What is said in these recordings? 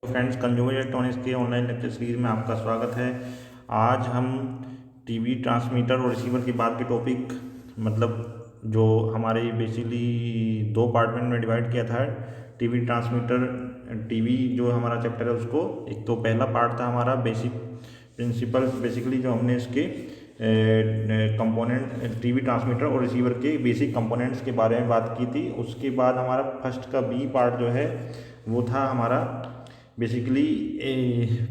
Friends, consumer electronics के online lecture series में आपका स्वागत है। आज हम टीवी ट्रांसमीटर और रिसीवर की बात के टॉपिक मतलब जो हमारे बेसिकली दो पार्टमेंट में डिवाइड किया था। टीवी ट्रांसमीटर टीवी जो हमारा चैप्टर है उसको एक तो पहला पार्ट था हमारा बेसिक प्रिंसिपल, बेसिकली जो हमने इसके कंपोनेंट टीवी ट्रांसमीटर और रिसीवर के बेसिक कंपोनेंट्स के बारे में बात की थी। उसके बाद हमारा फर्स्ट का बी पार्ट जो है वो था हमारा basically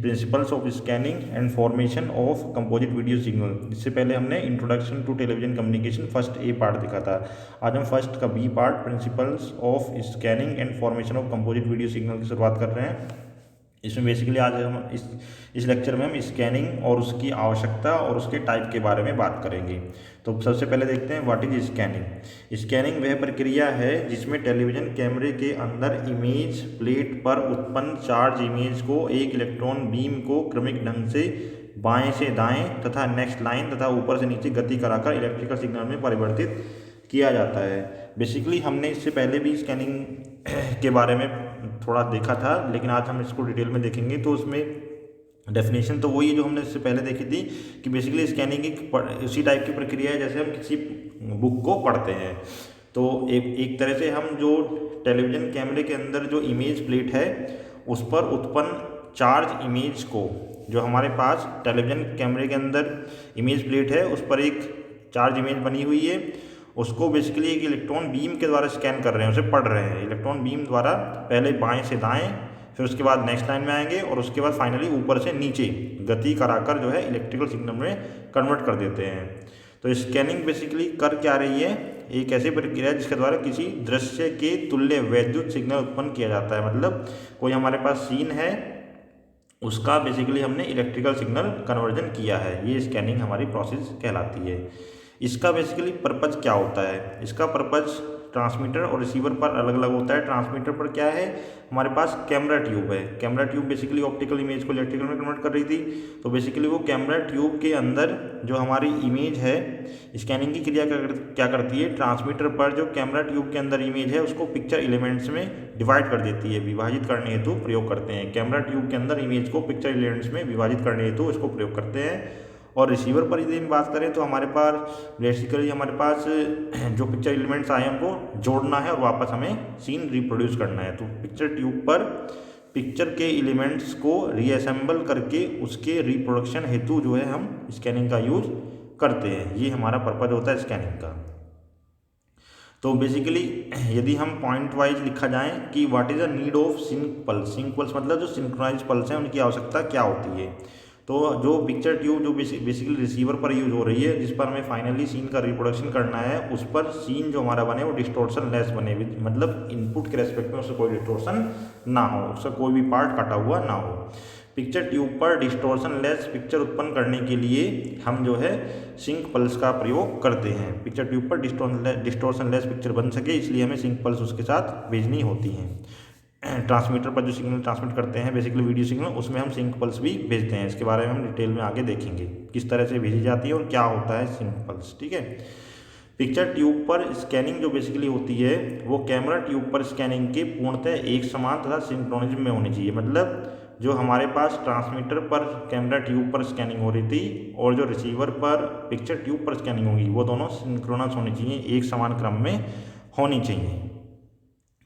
principles of scanning and formation of composite video signal. इससे पहले हमने introduction to television communication first A part देखा था। आज हम फर्स्ट का B part principles of scanning and formation of composite video signal की शुरुआत कर रहे हैं। इसमें बेसिकली आज हम इस लेक्चर में हम स्कैनिंग और उसकी आवश्यकता और उसके टाइप के बारे में बात करेंगे। तो सबसे पहले देखते हैं व्हाट इज स्कैनिंग। स्कैनिंग वह प्रक्रिया है जिसमें टेलीविजन कैमरे के अंदर इमेज प्लेट पर उत्पन्न चार्ज इमेज को एक इलेक्ट्रॉन बीम को क्रमिक ढंग से बाएं से दाएं तथा नेक्स्ट लाइन तथा ऊपर से नीचे गति कराकर इलेक्ट्रिकल सिग्नल में परिवर्तित किया जाता है। बेसिकली हमने इससे पहले भी स्कैनिंग के बारे में थोड़ा देखा था, लेकिन आज हम इसको डिटेल में देखेंगे। तो उसमें डेफिनेशन तो वही है जो हमने इससे पहले देखी थी कि बेसिकली स्कैनिंग एक उसी टाइप की प्रक्रिया है जैसे हम किसी बुक को पढ़ते हैं। तो एक तरह से हम जो टेलीविज़न कैमरे के अंदर जो इमेज प्लेट है उस पर उत्पन्न चार्ज इमेज को, जो हमारे पास टेलीविज़न कैमरे के अंदर इमेज प्लेट है उस पर एक चार्ज इमेज बनी हुई है, उसको बेसिकली एक इलेक्ट्रॉन बीम के द्वारा स्कैन कर रहे हैं, उसे पढ़ रहे हैं। इलेक्ट्रॉन बीम द्वारा पहले बाएं से दाएं, फिर उसके बाद नेक्स्ट लाइन में आएंगे और उसके बाद फाइनली ऊपर से नीचे गति कराकर जो है इलेक्ट्रिकल सिग्नल में कन्वर्ट कर देते हैं। तो स्कैनिंग बेसिकली कर क्या रही है, एक ऐसी प्रक्रिया है जिसके द्वारा किसी दृश्य के तुल्य वैद्युत सिग्नल उत्पन्न किया जाता है। मतलब कोई हमारे पास सीन है, उसका बेसिकली हमने इलेक्ट्रिकल सिग्नल कन्वर्जन किया है, ये स्कैनिंग हमारी प्रोसेस कहलाती है। इसका बेसिकली पर्पज़ क्या होता है, इसका पर्पज़ ट्रांसमीटर और रिसीवर पर अलग अलग होता है। ट्रांसमीटर पर क्या है, हमारे पास कैमरा ट्यूब है। Camera tube basically optical image को इलेक्ट्रिकल में कन्वर्ट कर रही थी। तो बेसिकली वो कैमरा ट्यूब के अंदर जो हमारी इमेज है, स्कैनिंग की क्रिया क्या करती है, ट्रांसमीटर पर जो कैमरा ट्यूब के अंदर इमेज है उसको पिक्चर एलिमेंट्स में डिवाइड कर देती है, विभाजित करने हेतु प्रयोग करते हैं। कैमरा ट्यूब के अंदर इमेज को पिक्चर एलिमेंट्स में विभाजित करने हेतु इसको प्रयोग करते हैं। और रिसीवर पर यदि हम बात करें तो हमारे पास बेसिकली हमारे पास जो पिक्चर एलिमेंट्स आए हैं उनको जोड़ना है और वापस हमें सीन रिप्रोड्यूस करना है। तो पिक्चर ट्यूब पर पिक्चर के एलिमेंट्स को रीअसेंबल करके उसके रिप्रोडक्शन हेतु जो है हम स्कैनिंग का यूज करते हैं। ये हमारा पर्पज होता है स्कैनिंग का। तो बेसिकली यदि हम पॉइंट वाइज लिखा जाए कि what is the need of sync pulse. Sync pulse मतलब जो सिंक्रोनाइज पल्स हैं उनकी आवश्यकता क्या होती है। तो जो पिक्चर ट्यूब जो बेसिकली रिसीवर पर यूज हो रही है, जिस पर हमें फाइनली सीन का रिप्रोडक्शन करना है, उस पर सीन जो हमारा बने वो डिस्टोर्शन लेस बने, मतलब इनपुट के रेस्पेक्ट में उससे कोई डिस्टोर्शन ना हो, उसका कोई भी पार्ट कटा हुआ ना हो। पिक्चर ट्यूब पर डिस्टोर्शन लेस पिक्चर उत्पन्न करने के लिए हम जो है सिंक पल्स का प्रयोग करते हैं। पिक्चर ट्यूब पर डिस्टोर्शन लेस पिक्चर बन सके इसलिए हमें सिंक पल्स उसके साथ भेजनी होती हैं। ट्रांसमीटर पर जो सिग्नल ट्रांसमिट करते हैं बेसिकली वीडियो सिग्नल, उसमें हम सिंक पल्स भी भेजते हैं। इसके बारे में हम डिटेल में आगे देखेंगे किस तरह से भेजी जाती है और क्या होता है सिंक पल्स। ठीक है। पिक्चर ट्यूब पर स्कैनिंग जो बेसिकली होती है वो कैमरा ट्यूब पर स्कैनिंग के पूर्णतः एक समान तथा सिंक्रोनिज्म में होनी चाहिए। मतलब जो हमारे पास ट्रांसमीटर पर कैमरा ट्यूब पर स्कैनिंग हो रही थी और जो रिसीवर पर पिक्चर ट्यूब पर स्कैनिंग होगी वो दोनों सिंक्रोनस होनी चाहिए, एक समान क्रम में होनी चाहिए।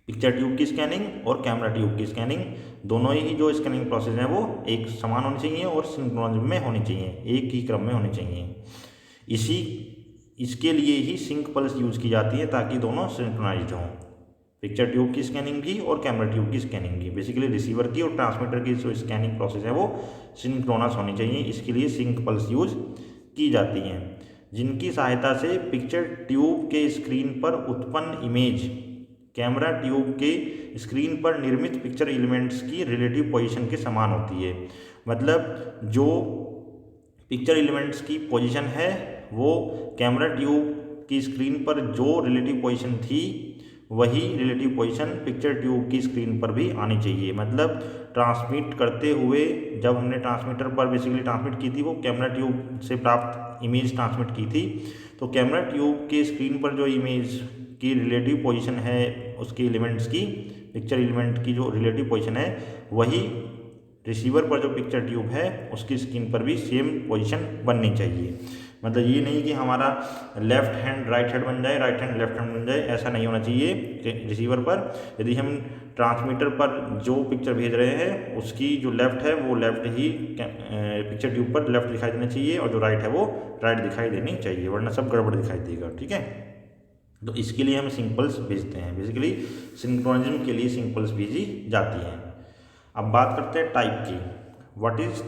पिक्चर ट्यूब की स्कैनिंग और कैमरा ट्यूब की स्कैनिंग दोनों ही जो स्कैनिंग प्रोसेस है वो एक समान होनी चाहिए और सिंक्रोनिज्म में होनी चाहिए, एक ही क्रम में होनी चाहिए। इसके लिए ही सिंक पल्स यूज की जाती है ताकि दोनों सिंक्रोनाइज्ड हों, पिक्चर ट्यूब की स्कैनिंग भी और कैमरा ट्यूब की स्कैनिंग भी। बेसिकली रिसीवर की और ट्रांसमीटर की जो स्कैनिंग प्रोसेस है वो सिंक्रोनस होनी चाहिए, इसके लिए सिंक पल्स यूज की जाती हैं, जिनकी सहायता से पिक्चर ट्यूब के स्क्रीन पर उत्पन्न इमेज कैमरा ट्यूब के स्क्रीन पर निर्मित पिक्चर एलिमेंट्स की रिलेटिव पोजीशन के समान होती है। मतलब जो पिक्चर एलिमेंट्स की पोजीशन है वो कैमरा ट्यूब की स्क्रीन पर जो रिलेटिव पोजीशन थी वही रिलेटिव पोजीशन पिक्चर ट्यूब की स्क्रीन पर भी आनी चाहिए। मतलब ट्रांसमिट करते हुए जब हमने ट्रांसमीटर पर बेसिकली ट्रांसमिट की थी वो कैमरा ट्यूब से प्राप्त इमेज ट्रांसमिट की थी, तो कैमरा ट्यूब के स्क्रीन पर जो इमेज की रिलेटिव पोजीशन है उसके एलिमेंट्स की, पिक्चर एलिमेंट की जो रिलेटिव पोजीशन है वही रिसीवर पर जो पिक्चर ट्यूब है उसकी स्क्रीन पर भी सेम पोजीशन बननी चाहिए। मतलब ये नहीं कि हमारा लेफ्ट हैंड राइट हैंड बन जाए, राइट हैंड लेफ्ट हैंड बन जाए, ऐसा नहीं होना चाहिए रिसीवर पर। यदि हम ट्रांसमीटर पर जो पिक्चर भेज रहे हैं उसकी जो लेफ्ट है वो लेफ्ट ही पिक्चर ट्यूब पर लेफ्ट दिखाई देना चाहिए, और जो राइट है वो राइट दिखाई देनी चाहिए, वरना सब गड़बड़ दिखाई देगा। ठीक है, तो इसके लिए हम सिंपल्स भेजते हैं। बेसिकली सिंक्रोनिज्म के लिए सिंपल्स भेजी जाती हैं। अब बात करते हैं टाइप की। व्हाट इज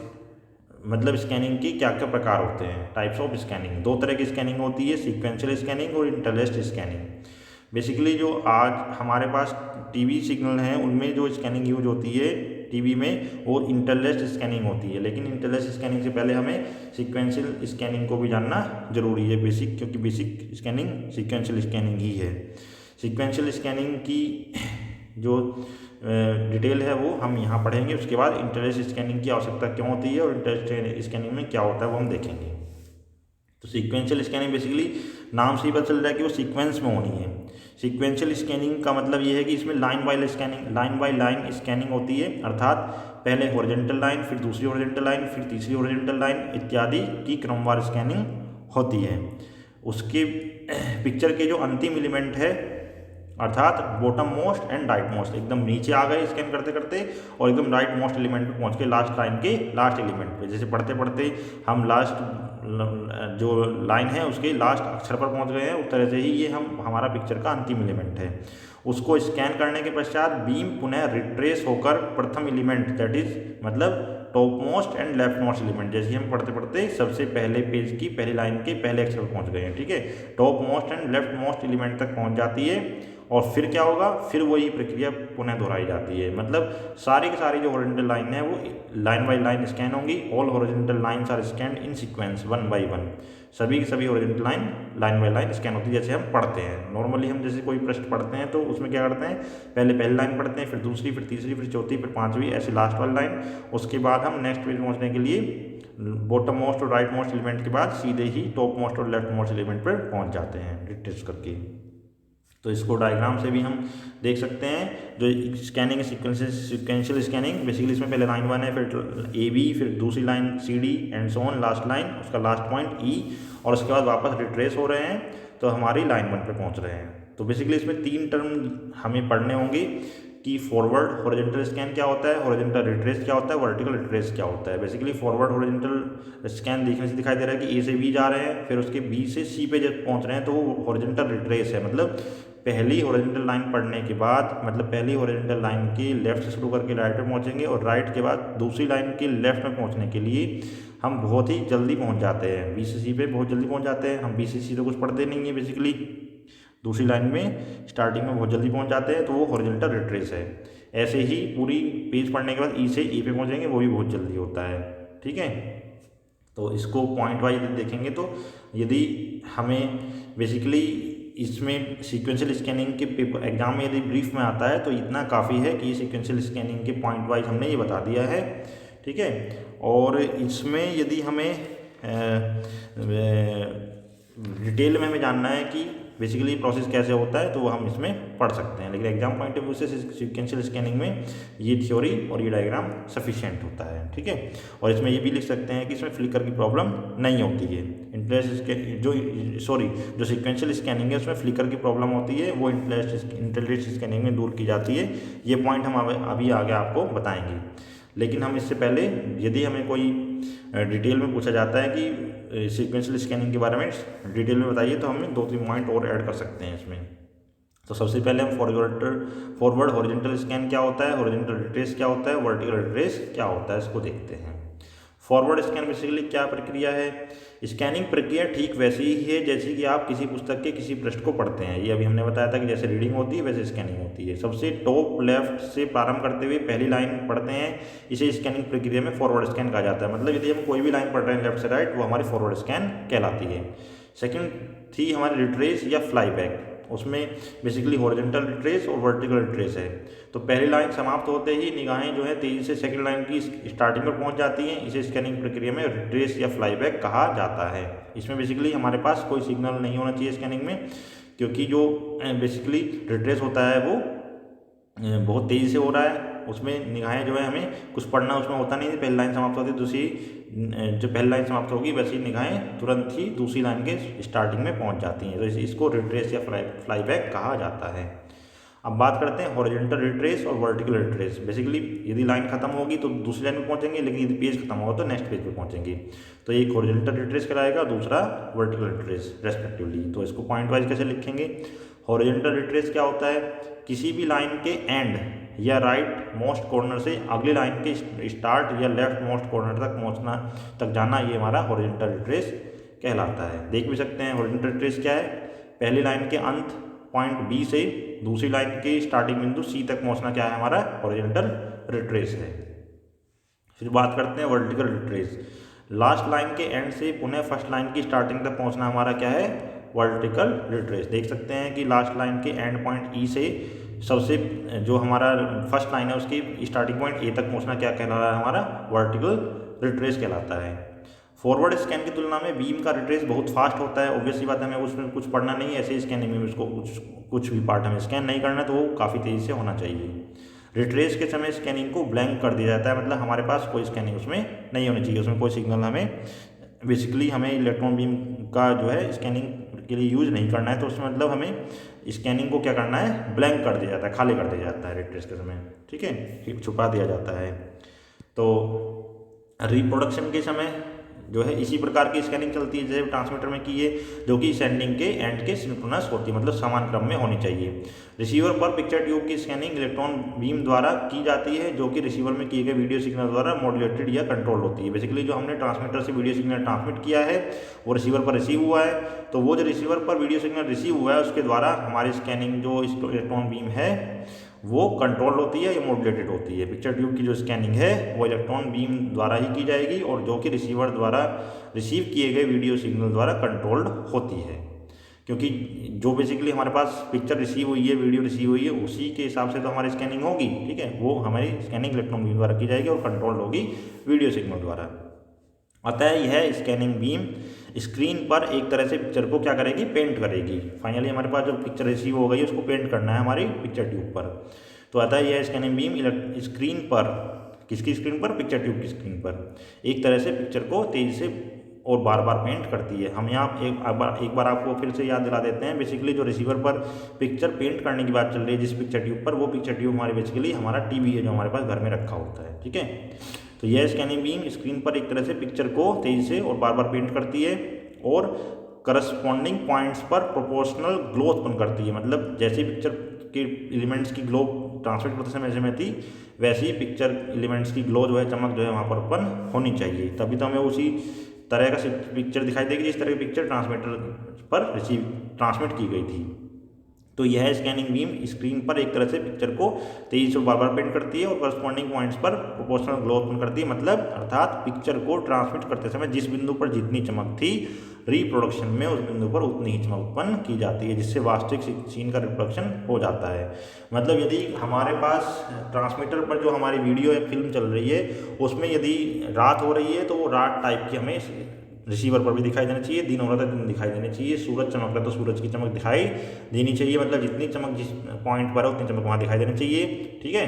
मतलब स्कैनिंग की क्या क्या प्रकार होते हैं, टाइप्स ऑफ स्कैनिंग। दो तरह की स्कैनिंग होती है, सीक्वेंशियल स्कैनिंग और इंटरलेस्ड स्कैनिंग। बेसिकली जो आज हमारे पास टीवी सिग्नल हैं उनमें जो स्कैनिंग यूज होती है टीवी में वो इंटरलेस्ड स्कैनिंग होती है। लेकिन इंटरलेस्ड स्कैनिंग से पहले हमें सीक्वेंशियल स्कैनिंग को भी जानना जरूरी है, बेसिक, क्योंकि बेसिक स्कैनिंग सीक्वेंशियल स्कैनिंग ही है। सीक्वेंशियल स्कैनिंग की जो डिटेल है वो हम यहाँ पढ़ेंगे। उसके बाद इंटरलेस्ड स्कैनिंग की आवश्यकता क्यों होती है और इंटरलेस्ड स्कैनिंग में क्या होता है वो हम देखेंगे। तो सीक्वेंशियल स्कैनिंग बेसिकली नाम से ही पता चल रहा है कि वो सीक्वेंस में होनी है। सीक्वेंशियल स्कैनिंग का मतलब ये है कि इसमें लाइन बाय लाइन स्कैनिंग होती है, अर्थात पहले हॉरिजॉन्टल लाइन, फिर दूसरी हॉरिजॉन्टल लाइन, फिर तीसरी हॉरिजॉन्टल लाइन इत्यादि की क्रमवार स्कैनिंग होती है। उसके पिक्चर के जो अंतिम एलिमेंट है अर्थात bottom most and right most, एकदम नीचे आ गए स्कैन करते करते और एकदम राइट मोस्ट एलिमेंट पे पहुंच के लास्ट लाइन के लास्ट एलिमेंट पे, जैसे पढ़ते पढ़ते हम लास्ट जो लाइन है उसके लास्ट अक्षर पर पहुंच गए हैं, उस तरह से ही ये हमारा पिक्चर का अंतिम एलिमेंट है। उसको स्कैन करने के पश्चात बीम पुनः रिट्रेस होकर प्रथम एलिमेंट दैट इज मतलब top most and left most element, जैसे हम पढ़ते पढ़ते सबसे पहले पेज की पहली लाइन के पहले अक्षर पर पहुंच गए हैं, ठीक है, top most and left most element तक पहुंच जाती है। और फिर क्या होगा, फिर वही प्रक्रिया पुनः दोहराई जाती है। मतलब सारी की सारी जो हॉरिजॉन्टल लाइन है वो लाइन बाय लाइन स्कैन होंगी। All horizontal lines are scanned in sequence one by one. सभी की सभी horizontal line by line scan होती है, जैसे हम पढ़ते हैं नॉर्मली। हम जैसे कोई प्रश्न पढ़ते हैं तो उसमें क्या करते हैं, पहले पहली लाइन पढ़ते हैं, फिर दूसरी, फिर तीसरी, फिर चौथी, फिर पांचवी, ऐसे लास्ट वाली लाइन। उसके बाद हम नेक्स्ट पेज पहुंचने के लिए बॉटम मोस्ट और राइट मोस्ट एलिमेंट के बाद सीधे ही टॉप मोस्ट और लेफ्ट मोस्ट एलिमेंट पर पहुंच जाते हैं रिट्रेस करके। तो इसको डायग्राम से भी हम देख सकते हैं। जो स्कैनिंग सीक्वेंशियल स्कैनिंग बेसिकली इसमें पहले लाइन 1 है, फिर AB, फिर दूसरी line CD and so on, last line उसका लास्ट पॉइंट E, और उसके बाद वापस रिट्रेस हो रहे हैं तो हमारी लाइन 1 पे पहुंच रहे हैं। तो बेसिकली इसमें 3 टर्म हमें पढ़ने होंगे कि फॉरवर्ड हॉरिजॉन्टल स्कैन क्या होता है, हॉरिजॉन्टल रिट्रेस क्या होता है, वर्टिकल रिट्रेस क्या होता है। बेसिकली फॉरवर्ड हॉरिजॉन्टल स्कैन देखने से दिखाई दे रहा है कि A से B जा रहे हैं, फिर उसके B से C पे जब पहुंच रहे हैं तो वो हॉरिजॉन्टल रिट्रेस है। मतलब पहली हॉरिजॉन्टल लाइन पढ़ने के बाद, मतलब पहली हॉरिजॉन्टल लाइन के लेफ्ट से शुरू करके राइट में पहुंचेंगे, और राइट के बाद दूसरी लाइन के लेफ्ट में पहुंचने के लिए हम बहुत ही जल्दी पहुंच जाते हैं। B से C पे बहुत जल्दी पहुंच जाते हैं हम। B से C तो कुछ पढ़ते नहीं है, बेसिकली दूसरी लाइन में स्टार्टिंग में बहुत जल्दी पहुंच जाते हैं, तो वो हॉरिजॉन्टल रिट्रेस है। ऐसे ही पूरी पेज पढ़ने के बाद E से E पे पहुंचेंगे, वो भी बहुत जल्दी होता है, ठीक है। तो इसको पॉइंट वाइज देखेंगे तो यदि हमें बेसिकली इसमें सीक्वेंशियल स्कैनिंग के पेपर एग्जाम में यदि ब्रीफ में आता है तो इतना काफ़ी है कि ये सीक्वेंशियल स्कैनिंग के पॉइंट वाइज हमने ये बता दिया है, ठीक है। और इसमें यदि हमें डिटेल में हमें जानना है कि बेसिकली प्रोसेस कैसे होता है तो वो हम इसमें पढ़ सकते हैं। लेकिन एग्जाम पॉइंट ऑफ व्यू से सीक्वेंशियल स्कैनिंग में ये थ्योरी और ये डायग्राम सफिशिएंट होता है, ठीक है। और इसमें ये भी लिख सकते हैं कि इसमें फ्लिकर की प्रॉब्लम नहीं होती है। जो सीक्वेंशियल स्कैनिंग है उसमें फ्लिकर की प्रॉब्लम होती है, वो इंटरलेस्ड स्कैनिंग में दूर की जाती है। ये पॉइंट हम अभी आगे आपको बताएंगे। लेकिन हम इससे पहले यदि हमें कोई डिटेल में पूछा जाता है कि सीक्वेंशियल स्कैनिंग के बारे में डिटेल में बताइए, तो हम 2-3 पॉइंट और ऐड कर सकते हैं इसमें। तो सबसे पहले हम फॉरवर्ड हॉरिजॉन्टल स्कैन क्या होता है, हॉरिजॉन्टल रिट्रेस क्या होता है, वर्टिकल रिट्रेस क्या होता है, इसको देखते हैं। फॉरवर्ड स्कैन बेसिकली क्या प्रक्रिया है। स्कैनिंग प्रक्रिया ठीक वैसी ही है जैसे कि आप किसी पुस्तक के किसी पृष्ठ को पढ़ते हैं। ये अभी हमने बताया था कि जैसे रीडिंग होती है वैसे स्कैनिंग होती है। सबसे टॉप लेफ्ट से प्रारंभ करते हुए पहली लाइन पढ़ते हैं, इसे स्कैनिंग प्रक्रिया में फॉरवर्ड स्कैन कहा जाता है। मतलब यदि हम कोई भी लाइन पढ़ रहे हैं लेफ्ट से राइट, वो हमारी फॉरवर्ड स्कैन कहलाती है। सेकेंड थी हमारी रिट्रेस या फ्लाई बैक, उसमें बेसिकली हॉरिजॉन्टल रिट्रेस और वर्टिकल रिट्रेस है। तो पहली लाइन समाप्त होते ही निगाहें जो है तेजी से सेकंड लाइन की स्टार्टिंग पर पहुंच जाती हैं। इसे स्कैनिंग प्रक्रिया में रिट्रेस या फ्लाईबैक कहा जाता है। इसमें बेसिकली हमारे पास कोई सिग्नल नहीं होना चाहिए स्कैनिंग में, क्योंकि जो बेसिकली रिट्रेस होता है वो बहुत तेज़ी से हो रहा है उसमें निगाहें जो है हमें कुछ पढ़ना उसमें होता नहीं है, पहली लाइन समाप्त होती है, दूसरी जो पहली लाइन समाप्त होगी वैसी निगाहें तुरंत ही दूसरी लाइन के स्टार्टिंग में पहुंच जाती हैं, तो इसको रिट्रेस या फ्लाईबैक कहा जाता है। अब बात करते हैं हॉरिजॉन्टल रिट्रेस और वर्टिकल रिट्रेस। बेसिकली यदि लाइन खत्म होगी तो दूसरी लाइन पे पहुंचेंगे, लेकिन यदि पेज खत्म होगा तो नेक्स्ट पेज पे पहुंचेंगे। तो एक हॉरिजॉन्टल रिट्रेस कराएगा, दूसरा वर्टिकल रिट्रेस रेस्पेक्टिवली। तो इसको पॉइंट वाइज कैसे लिखेंगे? हॉरिजॉन्टल रिट्रेस क्या होता है? किसी भी लाइन के एंड या राइट मोस्ट कॉर्नर से अगली लाइन के स्टार्ट या लेफ्ट मोस्ट कॉर्नर तक जाना, ये हमारा हॉरिजॉन्टल रिट्रेस कहलाता है। देख भी सकते हैं हॉरिजॉन्टल रिट्रेस क्या है। पहली लाइन के अंत पॉइंट बी से दूसरी लाइन के स्टार्टिंग बिंदु सी तक पहुंचना क्या है? हमारा हॉरिजॉन्टल रिट्रेस है। फिर बात करते हैं वर्टिकल रिट्रेस। लास्ट लाइन के एंड से पुनः फर्स्ट लाइन की स्टार्टिंग तक पहुंचना हमारा क्या है? Vertical retrace. देख सकते हैं कि लास्ट लाइन के एंड पॉइंट ई से सबसे जो हमारा फर्स्ट लाइन है उसकी स्टार्टिंग पॉइंट ए तक पहुंचना क्या कहला रहा है? हमारा वर्टिकल रिट्रेस कहलाता है। फॉरवर्ड स्कैन की तुलना में बीम का रिट्रेस बहुत फास्ट होता है। ऑब्वियसली बात है, हमें उसमें कुछ पढ़ना नहीं है, ऐसे ही स्कैनिंग में उसको कुछ भी पार्ट हमें स्कैन नहीं करना है, तो वो काफ़ी तेज़ी से होना चाहिए। रिट्रेस के समय स्कैनिंग को ब्लैंक कर दिया जाता है, मतलब हमारे पास कोई स्कैनिंग उसमें नहीं होनी चाहिए, उसमें कोई सिग्नल हमें इलेक्ट्रॉन बीम का जो है स्कैनिंग के लिए यूज नहीं करना है, तो उसमें मतलब हमें स्कैनिंग को क्या करना है? ब्लैंक कर दिया जाता है, खाली कर दिया जाता है रिट्रेस के समय, ठीक है, छुपा दिया जाता है। तो रिप्रोडक्शन के समय जो है इसी प्रकार की स्कैनिंग चलती है जैसे ट्रांसमीटर में की है, जो कि सेंडिंग के एंड के सिंक्रोनस होती है, मतलब समान क्रम में होनी चाहिए। रिसीवर पर पिक्चर ट्यूब की स्कैनिंग इलेक्ट्रॉन बीम द्वारा की जाती है, जो कि रिसीवर में किए गए वीडियो सिग्नल द्वारा मॉड्यूलेटेड या कंट्रोल होती है। बेसिकली जो हमने ट्रांसमीटर से वीडियो सिग्नल ट्रांसमिट किया है वो रिसीवर पर रिसीव हुआ है, तो वो जो रिसीवर पर वीडियो सिग्नल रिसीव हुआ है उसके द्वारा हमारी स्कैनिंग जो इलेक्ट्रॉन बीम है वो कंट्रोल होती है या मॉड्यूलेटेड होती है। पिक्चर ट्यूब की जो स्कैनिंग है वो इलेक्ट्रॉन बीम द्वारा ही की जाएगी, और जो कि रिसीवर द्वारा रिसीव किए गए वीडियो सिग्नल द्वारा कंट्रोल्ड होती है, क्योंकि जो बेसिकली हमारे पास पिक्चर रिसीव हुई है, वीडियो रिसीव हुई है, उसी के हिसाब से तो हमारी स्कैनिंग होगी, ठीक है। वो हमारी स्कैनिंग इलेक्ट्रॉन बीम द्वारा की जाएगी और कंट्रोल होगी वीडियो सिग्नल द्वारा। अतः यह स्कैनिंग बीम स्क्रीन पर एक तरह से पिक्चर को क्या करेगी? पेंट करेगी। फाइनली हमारे पास जो पिक्चर रिसीव हो गई है उसको पेंट करना है हमारी पिक्चर ट्यूब पर। तो अतः यह स्कैनिंग बीम स्क्रीन पर, किसकी स्क्रीन पर? पिक्चर ट्यूब की स्क्रीन पर एक तरह से पिक्चर को तेजी से और बार बार पेंट करती है। हम यहाँ एक बार आपको फिर से याद दिला देते हैं। बेसिकली जो रिसीवर पर पिक्चर पेंट करने की बात चल रही है जिस पिक्चर ट्यूब पर, वो पिक्चर ट्यूब हमारी बेसिकली हमारा टीवी है जो हमारे पास घर में रखा होता है, ठीक है। तो यह स्कैनिंग बीम स्क्रीन पर एक तरह से पिक्चर को तेजी से और बार बार पेंट करती है और करस्पॉन्डिंग पॉइंट्स पर प्रोपोर्शनल ग्लो उत्पन्न करती है। मतलब जैसे पिक्चर के एलिमेंट्स की ग्लो ट्रांसमिट करते समय जैसे थी, वैसे ही पिक्चर एलिमेंट्स की ग्लो जो है, चमक जो है वहाँ पर उत्पन्न होनी चाहिए, तभी तो हमें उसी तरह का पिक्चर दिखाई देगी जिस तरह की पिक्चर ट्रांसमीटर पर ट्रांसमिट की गई थी। तो यह स्कैनिंग बीम स्क्रीन पर एक तरह से पिक्चर को तेजी से बार बार पेंट करती है और करस्पॉन्डिंग पॉइंट्स पर प्रोपोर्शनल ग्लो उत्पन्न करती है। मतलब अर्थात पिक्चर को ट्रांसमिट करते समय जिस बिंदु पर जितनी चमक थी, रिप्रोडक्शन में उस बिंदु पर उतनी ही चमक उत्पन्न की जाती है, जिससे वास्तविक सीन का रिप्रोडक्शन हो जाता है। मतलब यदि हमारे पास ट्रांसमीटर पर जो हमारी वीडियो या फिल्म चल रही है उसमें यदि रात हो रही है तो वो रात टाइप की हमें रिसीवर पर भी दिखाई देना चाहिए, दिन हो रहा था दिन दिखाई देनी चाहिए, सूरज चमक रहा तो सूरज की चमक दिखाई देनी चाहिए। मतलब जितनी चमक जिस पॉइंट पर है उतनी चमक वहाँ दिखाई देनी चाहिए, ठीक है।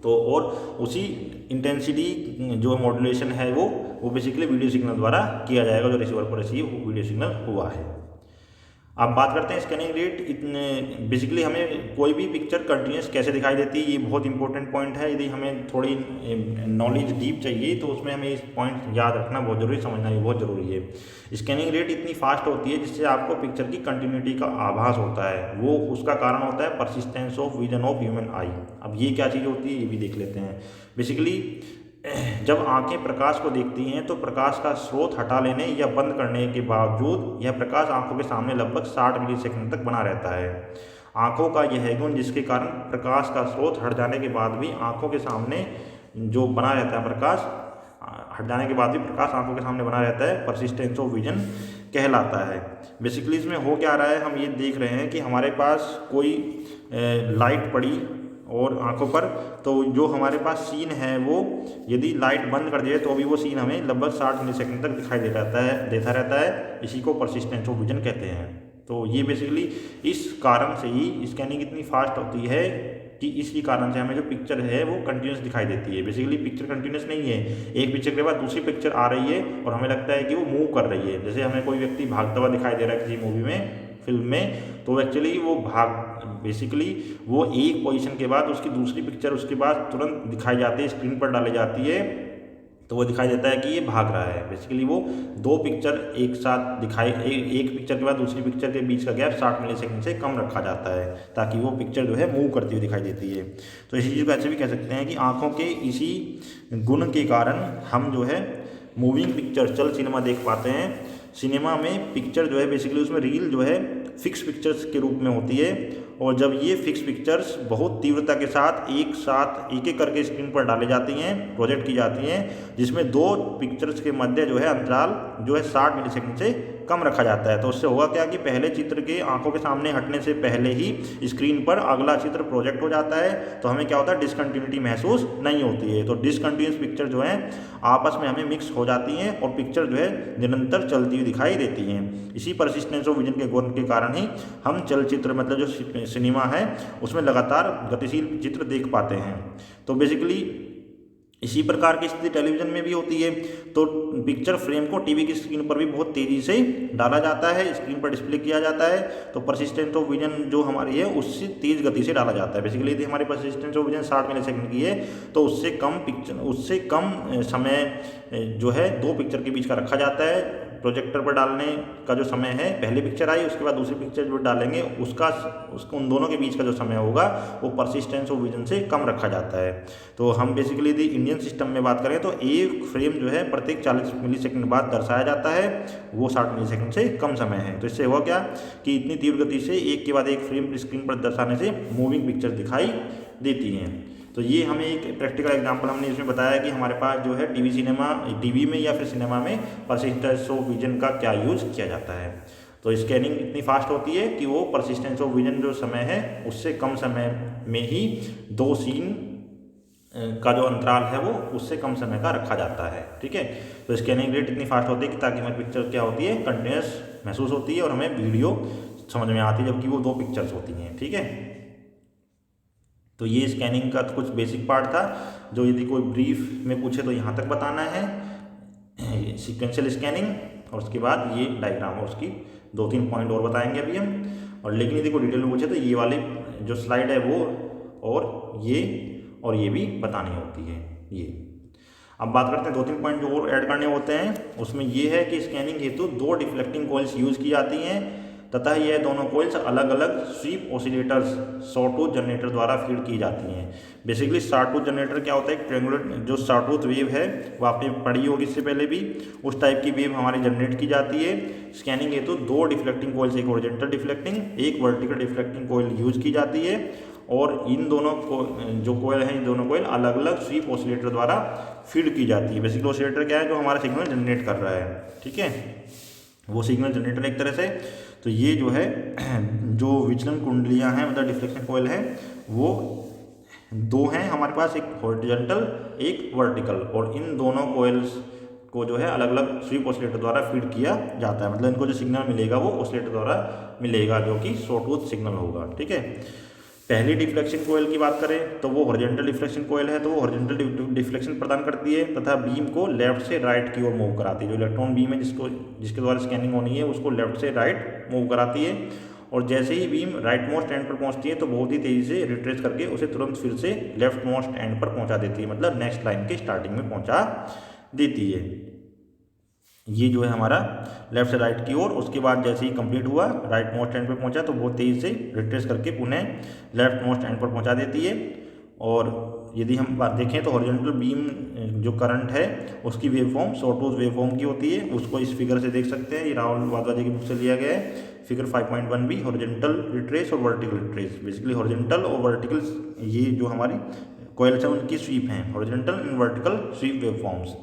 तो और उसी इंटेंसिटी जो मॉड्यूलेशन है वो बेसिकली वीडियो सिग्नल द्वारा किया जाएगा जो रिसीवर पर रिसीव वीडियो सिग्नल हुआ है। अब बात करते हैं स्कैनिंग रेट। बेसिकली हमें कोई भी पिक्चर कंटिन्यूस कैसे दिखाई देती है, ये बहुत इंपॉर्टेंट पॉइंट है। यदि हमें थोड़ी नॉलेज डीप चाहिए तो उसमें हमें इस पॉइंट याद रखना बहुत जरूरी, समझना भी बहुत जरूरी है। स्कैनिंग रेट इतनी फास्ट होती है जिससे आपको पिक्चर की कंटिन्यूटी का आभास होता है। वो उसका कारण होता है persistence of vision of human आई। अब ये क्या चीज़ होती है ये भी देख लेते हैं। बेसिकली जब आंखें प्रकाश को देखती हैं तो प्रकाश का स्रोत हटा लेने या बंद करने के बावजूद यह प्रकाश आंखों के सामने लगभग 60 मिलीसेकंड तक बना रहता है। आंखों का यह गुण जिसके कारण प्रकाश का स्रोत हट जाने के बाद भी आंखों के सामने जो बना रहता है, प्रकाश हट जाने के बाद भी प्रकाश आंखों के सामने बना रहता है, परसिस्टेंस ऑफ विजन कहलाता है। बेसिकली इसमें हो क्या रहा है, हम ये देख रहे हैं कि हमारे पास कोई लाइट पड़ी और आंखों पर, तो जो हमारे पास सीन है वो यदि लाइट बंद कर दिए तो भी वो सीन हमें लगभग 60 मिलीसेकंड तक दिखाई देता रहता है। इसी को परसिस्टेंस ऑफ विजन कहते हैं। तो ये बेसिकली इस कारण से ही स्कैनिंग इतनी फास्ट होती है कि इसी कारण से हमें जो पिक्चर है वो कंटिन्यूस दिखाई देती है। बेसिकली पिक्चर कंटिन्यूस नहीं है, एक पिक्चर के बाद दूसरी पिक्चर आ रही है और हमें लगता है कि वो मूव कर रही है। जैसे हमें कोई व्यक्ति भागता हुआ दिखाई दे रहा है किसी मूवी में, फिल्म में, तो एक्चुअली वो बेसिकली वो एक पोजीशन के बाद उसकी दूसरी पिक्चर उसके बाद तुरंत दिखाई जाती है, स्क्रीन पर डाली जाती है, तो वो दिखाई देता है कि ये भाग रहा है। बेसिकली वो दो पिक्चर एक साथ दिखाई एक पिक्चर के बाद दूसरी पिक्चर के बीच का गैप 60 मिलीसेकंड से कम रखा जाता है ताकि वो पिक्चर जो है मूव करती हुई दिखाई देती है। तो इसी चीज़ को ऐसे भी कह सकते हैं कि आँखों के इसी गुण के कारण हम जो है मूविंग पिक्चर चल सिनेमा देख पाते हैं। सिनेमा में पिक्चर जो है बेसिकली उसमें रील जो है फिक्स पिक्चर्स के रूप में होती है, और जब ये फिक्स पिक्चर्स बहुत तीव्रता के साथ एक एक करके स्क्रीन पर डाली जाती हैं, प्रोजेक्ट की जाती हैं, जिसमें दो पिक्चर्स के मध्य जो है अंतराल जो है 60 मिलीसेकंड से कम रखा जाता है। तो उससे होगा क्या कि पहले चित्र के आंखों के सामने हटने से पहले ही स्क्रीन पर अगला चित्र प्रोजेक्ट हो जाता है, तो हमें क्या होता है, डिसकंटिन्यूटी महसूस नहीं होती है। तो डिसकंटिन्यूस पिक्चर जो है आपस में हमें मिक्स हो जाती हैं और पिक्चर जो है निरंतर चलती हुई दिखाई देती हैं। इसी परसिस्टेंस ऑफ विजन के गुण के कारण ही हम चलचित्र मतलब जो सिनेमा है उसमें लगातार गतिशील चित्र देख पाते हैं। तो बेसिकली इसी प्रकार की स्थिति टेलीविजन में भी होती है। तो पिक्चर फ्रेम को टीवी की स्क्रीन पर भी बहुत तेज़ी से डाला जाता है, स्क्रीन पर डिस्प्ले किया जाता है। तो परसिस्टेंस ऑफ विजन जो हमारी है उससे तेज़ गति से डाला जाता है। बेसिकली यदि हमारी परसिस्टेंस ऑफ विजन 60 मिलीसेकंड की है तो उससे कम समय जो है दो पिक्चर के बीच का रखा जाता है। प्रोजेक्टर पर डालने का जो समय है, पहली पिक्चर आई उसके बाद दूसरी पिक्चर जो डालेंगे उसको उन दोनों के बीच का जो समय होगा वो परसिस्टेंस ऑफ विजन से कम रखा जाता है। तो हम बेसिकली यदि इंडियन सिस्टम में बात करें तो एक फ्रेम जो है प्रत्येक 40 मिलीसेकंड बाद दर्शाया जाता है, वो 60 मिलीसेकंड से कम समय है। तो इससे हुआ क्या कि इतनी तीव्र गति से एक के बाद एक फ्रेम स्क्रीन पर दर्शाने से मूविंग पिक्चर दिखाई देती हैं। तो ये हमें एक प्रैक्टिकल एग्जांपल हमने इसमें बताया कि हमारे पास जो है टीवी में या फिर सिनेमा में परसिस्टेंस ऑफ विजन का क्या यूज़ किया जाता है। तो स्कैनिंग इतनी फास्ट होती है कि वो परसिस्टेंस ऑफ विजन जो समय है उससे कम समय में ही दो सीन का जो अंतराल है वो उससे कम समय का रखा जाता है। ठीक है, तो स्कैनिंग रेट इतनी फास्ट होती है कि ताकि हमारी पिक्चर क्या होती है, कंटिन्यूस महसूस होती है और हमें वीडियो समझ में आती है, जबकि वो दो पिक्चर्स होती हैं। ठीक है, तो ये स्कैनिंग का कुछ बेसिक पार्ट था जो यदि कोई ब्रीफ में पूछे तो यहाँ तक बताना है, सीक्वेंशियल स्कैनिंग, और उसके बाद ये डायग्राम और उसकी 2-3 पॉइंट और बताएंगे अभी हम। और लेकिन यदि कोई डिटेल में पूछे तो ये वाली जो स्लाइड है वो और ये भी बतानी होती है। ये अब बात करते हैं 2-3 पॉइंट जो और ऐड करने होते हैं। उसमें ये है कि स्कैनिंग हेतु 2 डिफ्लेक्टिंग कॉइल्स यूज़ की जाती हैं तथा यह दोनों कॉइल्स अलग अलग स्वीप ऑसिलेटर्स सॉटूथ जनरेटर द्वारा फीड की जाती हैं। बेसिकली सॉटूथ जनरेटर क्या होता है, ट्रायंगुलर जो सॉटूथ वेव है वो आपने पढ़ी होगी इससे पहले भी, उस टाइप की वेव हमारी जनरेट की जाती है। स्कैनिंग हेतु 2 डिफ्लेक्टिंग कॉइल्स, एक हॉरिजॉन्टल डिफ्लेक्टिंग एक वर्टिकल डिफ्लेक्टिंग कॉइल यूज की जाती है, और इन दोनों को जो कॉइल हैं इन दोनों कॉइल अलग अलग स्वीप ऑसिलेटर द्वारा फीड की जाती है। बेसिकली ऑसिलेटर क्या है, जो हमारा सिग्नल जनरेट कर रहा है। ठीक है, वो सिग्नल जनरेटर एक तरह से। तो ये जो है जो विचलन कुंडलियां हैं मतलब डिफ्लेक्शन कॉइल है वो 2 हैं हमारे पास, एक हॉरिजॉन्टल एक वर्टिकल, और इन दोनों कॉइल्स को जो है अलग अलग स्वीप ऑसिलेटर द्वारा फीड किया जाता है। मतलब इनको जो सिग्नल मिलेगा वो ऑसिलेटर द्वारा मिलेगा जो कि सॉटूथ सिग्नल होगा। ठीक है, पहली डिफ्लेक्शन कोयल की बात करें तो वो हॉरिजॉन्टल डिफ्लेक्शन कोयल है, तो वो हॉरिजॉन्टल डिफ्लेक्शन प्रदान करती है तथा बीम को लेफ्ट से राइट की ओर मूव कराती है। जो इलेक्ट्रॉन बीम है जिसके द्वारा स्कैनिंग होनी है उसको लेफ्ट से राइट मूव कराती है, और जैसे ही बीम राइट मोस्ट एंड पर पहुंचती है तो बहुत ही तेज़ी से रिट्रेस करके उसे तुरंत फिर से लेफ्ट मोस्ट एंड पर पहुंचा देती है, मतलब नेक्स्ट लाइन के स्टार्टिंग में पहुंचा देती है। ये जो है हमारा लेफ्ट से राइट की ओर, उसके बाद जैसे ही कंप्लीट हुआ राइट मोस्ट एंड पर पहुंचा तो बहुत तेज़ी से रिट्रेस करके पुनः लेफ्ट मोस्ट एंड पर पहुंचा देती है। और यदि हम बात देखें तो हॉरिजॉन्टल बीम जो करंट है उसकी wave form sawtooth wave form की होती है। उसको इस फिगर से देख सकते हैं, ये राहुल वाधवा की बुक से लिया गया है, फिगर 5.1 भी हॉरिजॉन्टल रिट्रेस और वर्टिकल रिट्रेस। बेसिकली हॉरिजॉन्टल और वर्टिकल ये जो हमारी कॉइल्स हैं उनकी स्वीप हैं, horizontal and vertical sweep wave forms.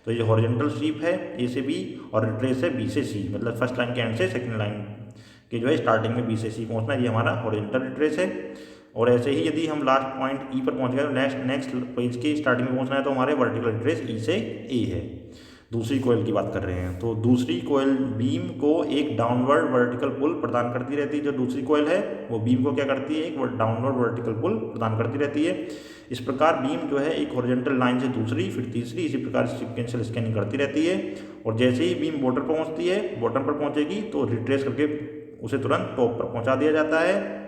तो ये हॉरिजॉन्टल स्वीप है ए से बी और रिट्रेस है बी से सी, मतलब फर्स्ट लाइन के एंड से सेकंड लाइन के जो है स्टार्टिंग में बी से सी पहुंचना, ये हमारा हॉरिजॉन्टल रिट्रेस है। और ऐसे ही यदि हम लास्ट पॉइंट ई पर पहुंच गए तो नेक्स्ट पेज के स्टार्टिंग में पहुंचना है तो हमारे वर्टिकल रिट्रेस ई से ए है। दूसरी कोयल की बात कर रहे हैं। तो दूसरी कोयल बीम को एक डाउनवर्ड वर्टिकल पुल प्रदान करती रहती है। जो दूसरी कोयल है वो बीम को क्या करती है, एक डाउनवर्ड वर्टिकल पुल प्रदान करती रहती है। इस प्रकार बीम जो है एक हॉरिजॉन्टल लाइन से दूसरी, फिर तीसरी, इसी प्रकार सीक्वेंशियल स्कैनिंग करती रहती है। और जैसे ही बीम बॉटम पर पहुँचती है, बॉटम पर पहुँचेगी तो रिट्रेस करके उसे तुरंत टॉप पर पहुँचा दिया जाता है।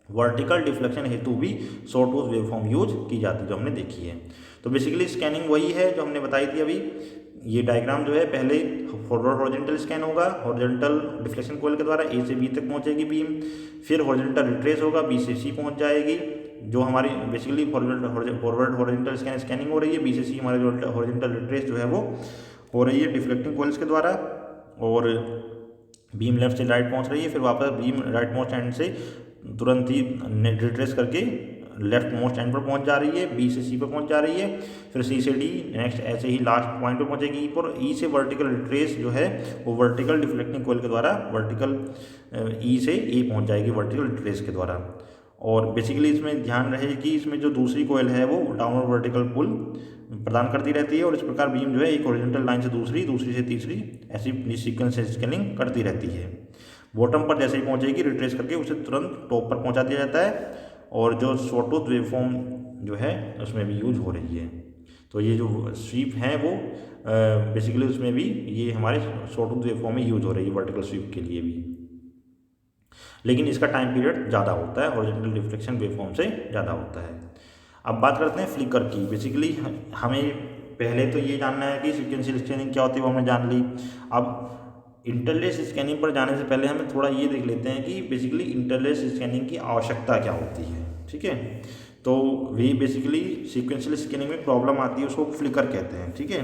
वर्टिकल डिफ्लेक्शन हेतु भी सॉटूथ वेवफॉर्म यूज की जाती है, जो हमने देखी है। तो बेसिकली स्कैनिंग वही है जो हमने बताई थी अभी। ये डायग्राम जो है, पहले फॉरवर्ड हॉरिजॉन्टल स्कैन होगा हॉरिजॉन्टल डिफ्लेक्शन कोयल के द्वारा, ए से बी तक पहुंचेगी बीम, फिर हॉरिजॉन्टल रिट्रेस होगा, बी से सी पहुंच जाएगी। जो हमारी बेसिकली फॉरवर्ड हॉरिजॉन्टल स्कैनिंग हो रही है, बी से सी हमारे हॉरिजॉन्टल रिट्रेस जो है वो हो रही है डिफ्लेक्टिंग कोयल्स के द्वारा, और बीम लेफ्ट से राइट पहुंच रही है, फिर वापस बीम राइट मोस्ट एंड से तुरंत ही रिट्रेस करके लेफ्ट मोस्ट एंड पर पहुंच जा रही है, बी से सी पर पहुंच जा रही है, फिर सी से डी, नेक्स्ट ऐसे ही लास्ट पॉइंट पर पहुंचेगी ई पर। ई से वर्टिकल रिट्रेस जो है वो वर्टिकल डिफ्लेक्टिंग कोयल के द्वारा वर्टिकल ई से ए पहुंच जाएगी वर्टिकल रिट्रेस के द्वारा। और बेसिकली इसमें ध्यान रहे कि इसमें जो दूसरी कोयल है वो डाउनवर्ड वर्टिकल पुल प्रदान करती रहती है, और इस प्रकार बीम जो है एक हॉरिजॉन्टल लाइन से दूसरी, दूसरी से तीसरी, ऐसी सीक्वेंस स्कैनिंग करती रहती है। बॉटम पर जैसे ही पहुंचेगी रिट्रेस करके उसे तुरंत टॉप पर पहुंचा दिया जाता है, और जो सॉटूथ वेवफॉर्म जो है उसमें भी यूज हो रही है। तो ये जो स्वीप है वो बेसिकली उसमें भी ये हमारे सॉटूथ वेवफॉर्म में यूज हो रही है वर्टिकल स्वीप के लिए भी, लेकिन इसका टाइम पीरियड ज़्यादा होता है, हॉरिजॉन्टल डिफ्लेक्शन वेवफॉर्म से ज़्यादा होता है। अब बात करते हैं फ्लिकर की। बेसिकली हमें पहले तो ये जानना है कि सीक्वेंशियल स्कैनिंग क्या होती है, वो हमने जान ली। अब इंटरलेस स्कैनिंग पर जाने से पहले हमें थोड़ा ये देख लेते हैं कि बेसिकली इंटरलेस स्कैनिंग की आवश्यकता क्या होती है। ठीक है, तो वे बेसिकली सीक्वेंशियल स्कैनिंग में प्रॉब्लम आती है, उसको फ्लिकर कहते हैं। ठीक है,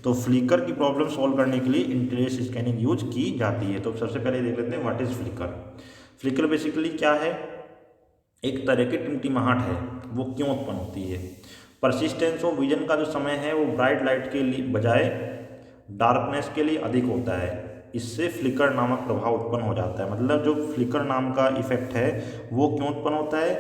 तो फ्लिकर की प्रॉब्लम सॉल्व करने के लिए इंटरलेस स्कैनिंग यूज की जाती है। तो सबसे पहले देख लेते हैं what is flicker. Flicker basically क्या है, एक तरह की टिमटिमाहट है। वो क्यों उत्पन्न होती है? परसिस्टेंस ऑफ विजन का जो समय है वो ब्राइट लाइट के लिए बजाय डार्कनेस के लिए अधिक होता है। इससे फ्लिकर नामक प्रभाव उत्पन्न हो जाता है। मतलब जो फ्लिकर नाम का इफेक्ट है वो क्यों उत्पन्न होता है?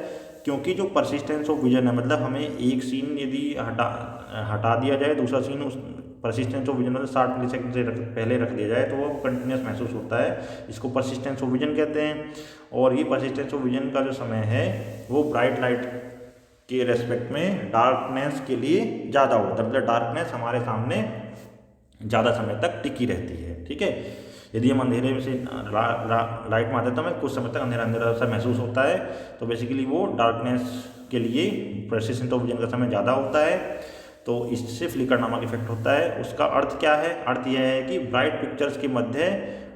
क्योंकि जो परसिस्टेंस ऑफ विजन है, मतलब हमें एक सीन यदि हटा दिया जाए, दूसरा सीन उस परसिस्टेंस ऑफ विजन मतलब 60 मिलीसेकंड से पहले रख दिया जाए तो वो कंटिन्यूस महसूस होता है। इसको परसिस्टेंस ऑफ विजन कहते हैं। और ये परसिस्टेंस ऑफ विजन का जो समय है वो ब्राइट लाइट के रेस्पेक्ट में डार्कनेस के लिए ज़्यादा होता है। मतलब डार्कनेस हमारे सामने ज़्यादा समय तक टिकी रहती है। ठीक है, यदि हम अंधेरे में से लाइट में आते हैं तो हमें कुछ समय तक अंधेरा अंधेरा सा महसूस होता है। तो बेसिकली वो डार्कनेस के लिए परसिस्टेंस ऑफ विजन का समय ज़्यादा होता है, तो इससे फ्लिकर नामक इफेक्ट होता है। उसका अर्थ क्या है? अर्थ यह है कि ब्राइट पिक्चर्स के मध्य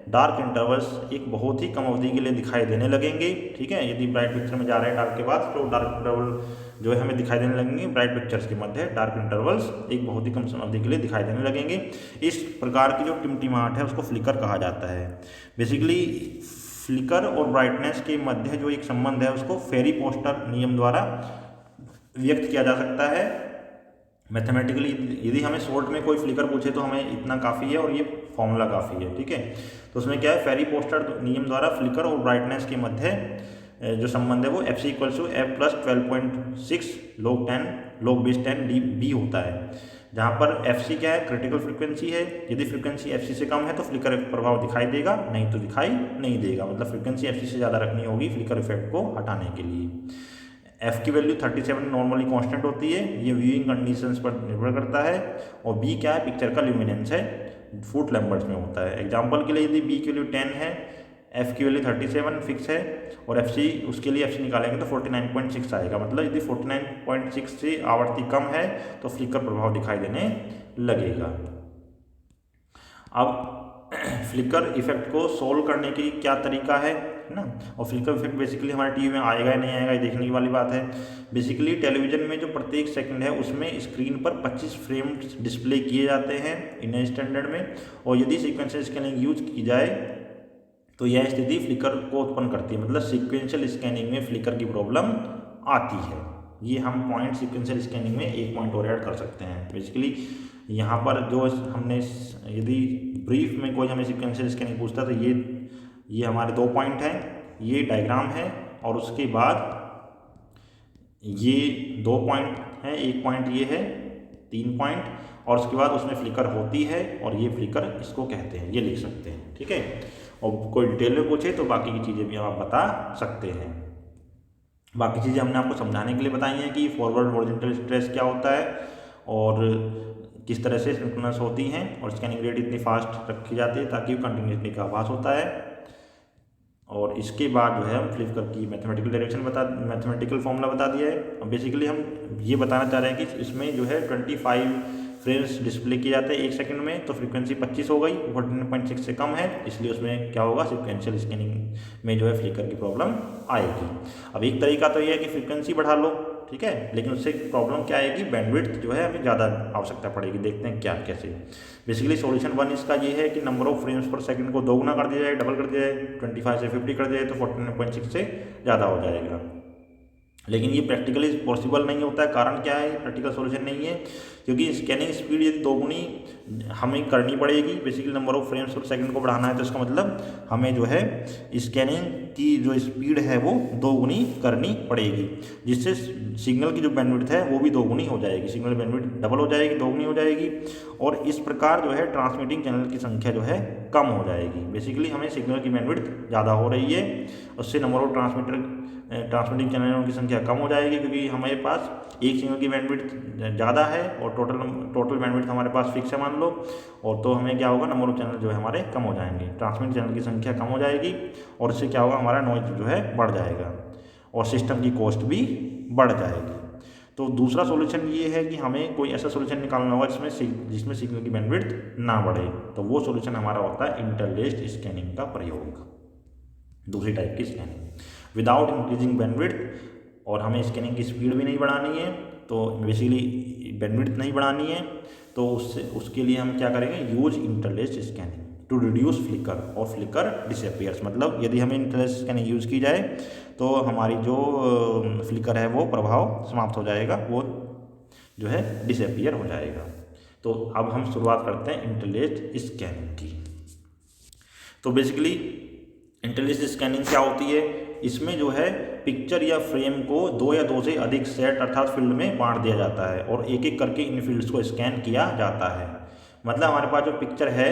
डार्क इंटरवल्स एक बहुत ही कम अवधि के लिए दिखाई देने लगेंगे। ठीक है, यदि ब्राइट पिक्चर में जा रहे हैं डार्क के बाद तो डार्क इंटरवल जो है हमें दिखाई देने लगेंगे। ब्राइट पिक्चर्स के मध्य डार्क इंटरवल्स एक बहुत ही कम अवधि के लिए दिखाई देने लगेंगे। इस प्रकार की जो टिमटिमाहट है उसको फ्लिकर कहा जाता है। बेसिकली फ्लिकर और ब्राइटनेस के मध्य जो एक संबंध है उसको फेरी पोस्टर नियम द्वारा व्यक्त किया जा सकता है मैथमेटिकली। यदि हमें शॉर्ट में कोई फ्लिकर पूछे तो हमें इतना काफ़ी है और ये फॉर्मूला काफ़ी है। ठीक है, तो उसमें क्या है, फेरी पोस्टर नियम द्वारा फ्लिकर और ब्राइटनेस के मध्य जो संबंध है वो F C equals to F plus 12.6 log 10 log base 10 dB होता है, जहाँ पर एफ सी क्या है, क्रिटिकल फ्रिक्वेंसी है। यदि फ्रिक्वेंसी एफ सी से कम है तो फ्लिकर प्रभाव दिखाई देगा, नहीं तो दिखाई नहीं देगा। मतलब फ्रिक्वेंसी एफ सी से ज़्यादा रखनी होगी फ्लिकर इफेक्ट को हटाने के लिए। एफ की वैल्यू 37 नॉर्मली कांस्टेंट होती है, ये व्यूइंग कंडीशंस पर निर्भर करता है। और बी क्या है, पिक्चर का ल्यूमिनेंस है, फुट लैम्बर्ट्स में होता है। एग्जांपल के लिए यदि बी की वैल्यू 10 है, एफ की वैल्यू 37 फिक्स है, और एफ सी उसके लिए एफ सी निकालेंगे तो 49.6 आएगा। मतलब यदि 49.6 से आवृत्ति कम है तो फ्लिकर प्रभाव दिखाई देने लगेगा। अब फ्लिकर इफेक्ट को सोल्व करने के क्या तरीका है ना, और फ्लिकर इफेक्ट बेसिकली हमारे टीवी में आएगा या नहीं आएगा ये देखने की वाली बात है। बेसिकली टेलीविजन में जो प्रत्येक सेकंड है उसमें स्क्रीन पर 25 फ्रेम डिस्प्ले किए जाते हैं इंडियन स्टैंडर्ड में, और यदि सीक्वेंशियल स्कैनिंग यूज की जाए तो यह स्थिति फ्लिकर को उत्पन्न करती है। मतलब सीक्वेंशियल स्कैनिंग में फ्लिकर की प्रॉब्लम आती है। ये हम पॉइंट सीक्वेंशियल स्कैनिंग में एक पॉइंट और ऐड कर सकते हैं। बेसिकली यहाँ पर जो हमने यदि ब्रीफ में कोई हमें सीक्वेंशियल स्कैनिंग पूछता तो ये हमारे 2 पॉइंट हैं, ये डायग्राम है, और उसके बाद ये 2 पॉइंट हैं, एक पॉइंट ये है 3 पॉइंट, और उसके बाद उसमें फ्लिकर होती है और ये फ्लिकर इसको कहते हैं, ये लिख सकते हैं, ठीक है। और कोई डिटेल में पूछे तो बाकी की चीज़ें भी आप बता सकते हैं। बाकी चीज़ें हमने आपको समझाने के लिए बताई हैं कि फॉरवर्ड हॉरिजॉन्टल स्ट्रेस क्या होता है और किस तरह से सिंक्रोनस होती हैं, और स्कैनिंग रेट इतनी फास्ट रखी जाती है ताकि कंटिन्यूसली का आभास होता है। और इसके बाद जो है हम फ्लिकर की मैथमेटिकल फॉर्मूला बता दिया है। अब बेसिकली हम ये बताना चाह रहे हैं कि इसमें जो है 25 फ्रेम्स डिस्प्ले किए जाते हैं 1 सेकंड में, तो फ्रीक्वेंसी 25 हो गई, 14.6 से कम है, इसलिए उसमें क्या होगा, सिक्वेंशियल स्कैनिंग में जो है फ्लिकर की प्रॉब्लम आएगी। अब एक तरीका तो ये है कि फ्रीक्वेंसी बढ़ा लो, ठीक है, लेकिन उससे प्रॉब्लम क्या आएगी, बैंडविड्थ जो है हमें ज़्यादा आवश्यकता पड़ेगी। देखते हैं क्या कैसे। बेसिकली सॉल्यूशन 1 इसका ये है कि नंबर ऑफ फ्रेम्स पर सेकंड को दोगुना कर दिया जाए, डबल कर दिया जाए, 25 से 50 कर दिया जाए तो 14.6 से ज़्यादा हो जाएगा। लेकिन ये प्रैक्टिकली पॉसिबल नहीं होता है। कारण क्या है, प्रैक्टिकल सॉल्यूशन नहीं है, क्योंकि स्कैनिंग स्पीड यदि दोगुनी हमें करनी पड़ेगी, बेसिकली नंबर ऑफ फ्रेम्स पर सेकंड को बढ़ाना है, तो इसका मतलब हमें जो है स्कैनिंग की जो स्पीड है वो दोगुनी करनी पड़ेगी, जिससे सिग्नल की जो बैंडविड्थ है वो भी दोगुनी हो जाएगी, सिग्नल बैंडविड्थ डबल हो जाएगी, दोगुनी हो जाएगी, और इस प्रकार जो है ट्रांसमिटिंग चैनल की संख्या जो है कम हो जाएगी। बेसिकली हमें सिग्नल की बैंडविड्थ ज़्यादा हो रही है, उससे नंबर ऑफ ट्रांसमिटिंग चैनलों की संख्या कम हो जाएगी, क्योंकि हमारे पास एक सिग्नल की बैंडविड्थ ज़्यादा है और टोटल बैंडविड्थ हमारे पास फिक्स है मान लो, और तो हमें क्या होगा, नंबर ऑफ चैनल जो है हमारे कम हो जाएंगे, ट्रांसमिट चैनल की संख्या कम हो जाएगी, और इससे क्या होगा, हमारा नॉइज जो है बढ़ जाएगा और सिस्टम की कॉस्ट भी बढ़ जाएगी। तो दूसरा सॉल्यूशन ये है कि हमें कोई ऐसा सॉल्यूशन निकालना होगा जिसमें सिग्नल की बैंडविड्थ ना बढ़े, तो वो सॉल्यूशन हमारा होता है इंटरलेस्ड स्कैनिंग का प्रयोग, दूसरी टाइप की स्कैनिंग विदाउट इंक्रीजिंग बैंडविड्थ। और हमें स्कैनिंग की स्पीड भी नहीं बढ़ानी है, तो बेसिकली बैंडविड्थ नहीं बढ़ानी है, तो उसके लिए हम क्या करेंगे, use interlaced scanning to reduce flicker और फ्लिकर डिसअपियर्स। मतलब यदि हमें इंटरलेस्ड स्कैनिंग यूज़ की जाए तो हमारी जो फ्लिकर है वो प्रभाव समाप्त हो जाएगा, वो जो है डिसअपियर हो जाएगा। तो अब हम शुरुआत करते हैं इंटरलेस्ड स्कैनिंग की। तो बेसिकली इंटरलेस्ड स्कैनिंग क्या होती है, इसमें जो है पिक्चर या फ्रेम को 2 या 2 से अधिक सेट अर्थात फील्ड में बांट दिया जाता है और एक एक करके इन फील्ड्स को स्कैन किया जाता है। मतलब हमारे पास जो पिक्चर है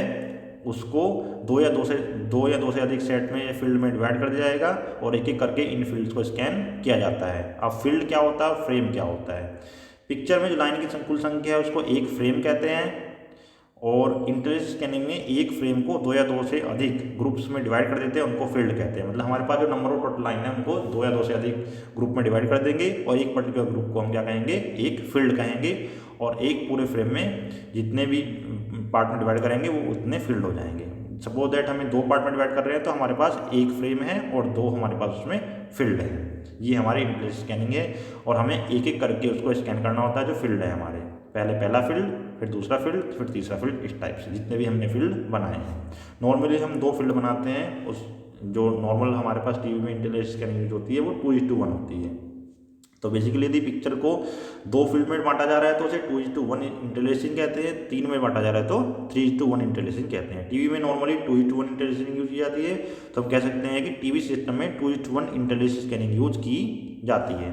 उसको 2 या 2 से अधिक सेट में या फील्ड में डिवाइड कर दिया जाएगा और एक एक करके इन फील्ड्स को स्कैन किया जाता है। अब फील्ड क्या होता है, फ्रेम क्या होता है। पिक्चर में जो लाइन की कुल संख्या है उसको एक फ्रेम कहते हैं, और इंटरलेस्ड स्कैनिंग में एक फ्रेम को 2 या 2 से अधिक ग्रुप्स में डिवाइड कर देते हैं, उनको फील्ड कहते हैं। मतलब हमारे पास जो नंबर ऑफ टोटल लाइन है उनको 2 या 2 से अधिक ग्रुप में डिवाइड कर देंगे और एक पर्टिकुलर ग्रुप को हम क्या कहेंगे, एक फील्ड कहेंगे, और एक पूरे फ्रेम में जितने भी पार्ट में डिवाइड करेंगे वो उतने फील्ड हो जाएंगे। सपोज दैट हमें 2 पार्ट में डिवाइड कर रहे हैं तो हमारे पास एक फ्रेम है और 2 हमारे पास उसमें फील्ड है। ये हमारी इंटरलेस्ड स्कैनिंग है, और हमें एक एक करके उसको स्कैन करना होता है जो फील्ड है हमारे। पहले पहला फील्ड, फिर दूसरा फील्ड, फिर तीसरा फील्ड, इस टाइप से जितने भी हमने फील्ड बनाए हैं। नॉर्मली हम 2 फील्ड बनाते हैं, उस जो नॉर्मल हमारे पास टीवी में इंटरलेस्ड स्कैनिंग यूज होती है वो 2:1 होती है। तो बेसिकली यदि पिक्चर को 2 फील्ड में बांटा जा रहा है तो उसे 2:1 इंटरलेसिंग कहते हैं, 3 में बांटा जा रहा है तो 3:1 इंटरलेसिंग कहते हैं। टीवी में नॉर्मली 2:1 इंटरलेसिंग यूज की जाती है, तो हम कह सकते हैं कि टीवी सिस्टम में 2:1 इंटरलेसिंग स्कैनिंग यूज की जाती है।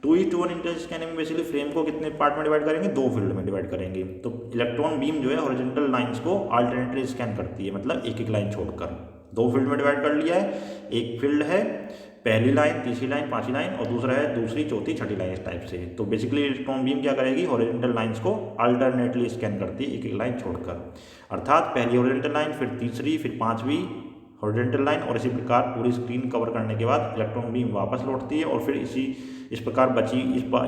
2:1 इंटरलेसिंग स्कैनिंग में बेसिकली फ्रेम को कितने पार्ट में डिवाइड करेंगे, 2 फील्ड में डिवाइड करेंगे। तो इलेक्ट्रॉन बीम जो है हॉरिजॉन्टल लाइंस को अल्टरनेटली स्कैन करती है, मतलब एक एक लाइन छोड़कर 2 फील्ड में डिवाइड कर लिया है। एक फील्ड है पहली लाइन, तीसरी लाइन, पांचवी लाइन, और दूसरा है दूसरी, चौथी, छठी लाइन, इस टाइप से। तो बेसिकली इलेक्ट्रॉन बीम क्या करेगी, हॉरिजॉन्टल लाइंस को अल्टरनेटली स्कैन करती है एक एक लाइन छोड़कर, अर्थात पहली हॉरिजॉन्टल लाइन, फिर तीसरी, फिर पांचवी हॉरिजॉन्टल लाइन, और इसी प्रकार पूरी स्क्रीन कवर करने के बाद इलेक्ट्रॉन बीम वापस लौटती है। और फिर इस प्रकार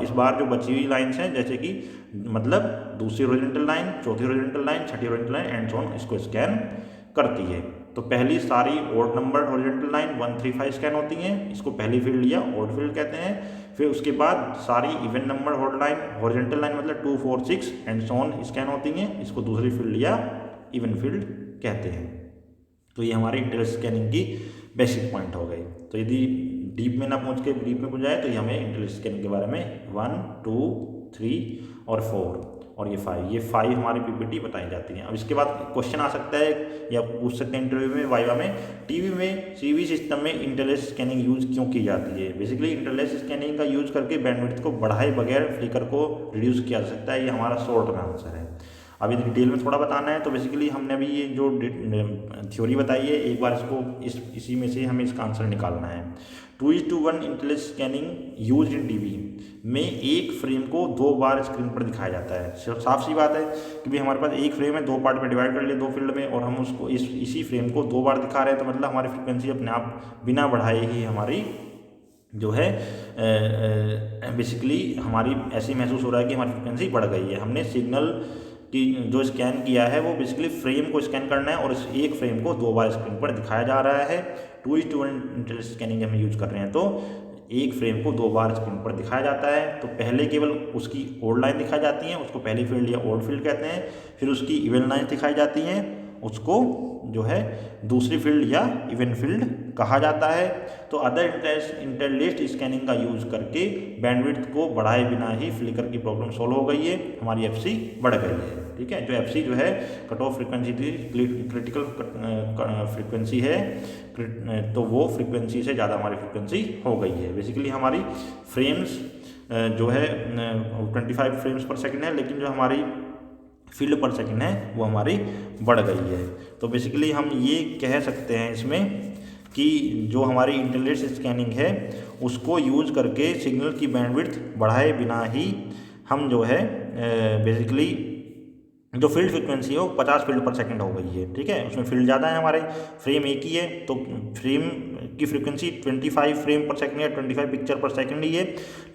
इस बार जो बची हुई लाइन्स हैं, जैसे कि मतलब दूसरी हॉरिजॉन्टल लाइन, चौथी horizontal line, Chhathi horizontal line and so on, इसको स्कैन करती है। तो पहली सारी odd number horizontal line 1, 3, 5 scan होती हैं, इसको पहली फील्ड या ऑड फील्ड कहते हैं। फिर उसके बाद सारी इवन नंबर हॉरिजॉन्टल लाइन मतलब 2, 4, 6 एंड सो ऑन स्कैन होती हैं, इसको दूसरी फील्ड या इवन फील्ड कहते हैं। तो ये हमारी इंटरलेस्ड स्कैनिंग की बेसिक पॉइंट हो गई। तो यदि डीप में ना पहुंच के डीप में पहुंच जाए तो ये हमें इंटरलेस्ड स्कैनिंग के बारे में 1, 2, 3 और 4 और ये 5 हमारी पीपीटी बताई जाती हैं। अब इसके बाद क्वेश्चन आ सकता है या पूछ सकते हैं इंटरव्यू में, वाइवा में, टीवी में सीवी सिस्टम में इंटरलेस स्कैनिंग यूज क्यों की जाती है। बेसिकली इंटरलेस स्कैनिंग का यूज करके बैंडविड्थ को बढ़ाए बगैर फ्लिकर को रिड्यूस किया जा सकता है। ये हमारा शॉर्ट में आंसर है। अभी डिटेल में थोड़ा बताना है, तो बेसिकली हमने अभी ये जो थ्योरी बताई है, एक बार इसको इसी में से हमें इसका आंसर निकालना है। 2:1 interlace scanning use in TV में एक फ्रेम को 2 बार स्क्रीन पर दिखाया जाता है। साफ सी बात है कि भाई हमारे पास एक फ्रेम है, 2 पार्ट में डिवाइड कर लिया 2 फील्ड में, और हम उसको इसी फ्रेम को 2 बार दिखा रहे हैं, तो मतलब हमारी फ्रिक्वेंसी अपने आप बिना बढ़ाए ही हमारी जो है बेसिकली हमारी ऐसे महसूस हो रहा है कि हमारी फ्रिक्वेंसी बढ़ गई है। हमने सिग्नल कि जो स्कैन किया है वो बेसिकली फ्रेम को स्कैन करना है, और इस एक फ्रेम को 2 बार स्क्रीन पर दिखाया जा रहा है। 2:1 इंटरलेस स्कैनिंग हम यूज कर रहे हैं, तो एक फ्रेम को 2 बार स्क्रीन पर दिखाया जाता है। तो पहले केवल उसकी ओल्ड लाइन दिखाई जाती है, उसको पहली फील्ड या ओल्ड फील्ड कहते हैं। फिर उसकी इवन लाइन दिखाई जाती हैं, उसको जो है दूसरी फील्ड या इवन फील्ड कहा जाता है। तो अदर इंटरलेस्ड स्कैनिंग का यूज करके बैंडविड्थ को बढ़ाए बिना ही फ्लिकर की प्रॉब्लम सॉल्व हो गई है, हमारी एफसी बढ़ गई है। ठीक है, जो एफसी जो है कट ऑफ फ्रिक्वेंसी थी, क्रिटिकल फ्रिक्वेंसी है, तो वो फ्रिक्वेंसी से ज़्यादा हमारी फ्रिक्वेंसी हो गई है। बेसिकली हमारी फ्रेम्स जो है 25 फ्रेम्स पर सेकेंड है, लेकिन जो हमारी फील्ड पर सेकेंड है वो हमारी बढ़ गई है। तो बेसिकली हम ये कह सकते हैं इसमें कि जो हमारी इंटरलेस स्कैनिंग है उसको यूज करके सिग्नल की बैंडविड्थ बढ़ाए बिना ही हम जो है बेसिकली जो फील्ड फ्रिक्वेंसी है वो 50 फील्ड पर सेकंड हो गई है। ठीक है, उसमें फील्ड ज़्यादा है, हमारे फ्रेम एक ही है, तो फ्रेम की फ्रिक्वेंसी 25 फ्रेम पर सेकंड या 25 पिक्चर पर सेकंड ही है,